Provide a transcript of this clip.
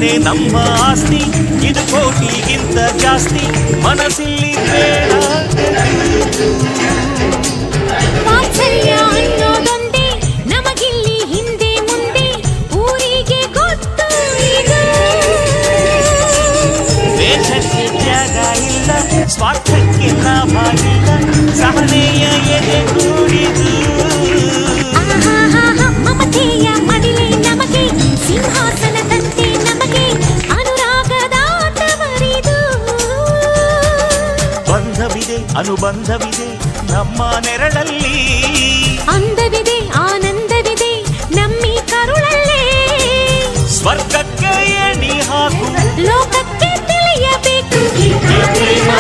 ಮನೆ ನಮ್ಮ ಆಸ್ತಿ, ಇದು ಕೋಟಿಗಿಂತ ಜಾಸ್ತಿ, ಮನಸ್ಸಿಲ್ಲಿ ಬೇಡ. ವಾತ್ಸಲ್ಯ ಅನ್ನೋದೊಂದೇ ನಮಗಿಲ್ಲಿ ಹಿಂದೆ ಮುಂದೆ ಊರಿಗೆ ಗೊತ್ತು. ಇದು ವೇಷಕ್ಕೆ ಜಾಗ ಇಲ್ಲ, ಸ್ವಾರ್ಥಕ್ಕೆ ಲಾಭ ಇಲ್ಲ, ಸಹನೆಯ ಎದೆ ಕೂಡಿದು. ಮಮತೆಯ ಮಡಿಲೆ ನಮಗೆ, ಸಿಂಹಾಸನದಂತೆ ನಮಗೆ ಅನುರಾಗದಾಟ ಬರಿದು. ಬಂಧವಿದೆ ಅನುಬಂಧವಿದೆ ನಮ್ಮ ನೆರಳಲ್ಲಿ, ಅಂದವಿದೆ ಆನಂದವಿದೆ ನಮ್ಮಿ ಕರುಳಲ್ಲೇ. ಸ್ವರ್ಗಕ್ಕೆ ಎಣಿ ಹಾಕು, ಲೋಕಕ್ಕೆ ತಿಳಿಯಬೇಕು ಪ್ರೇಮ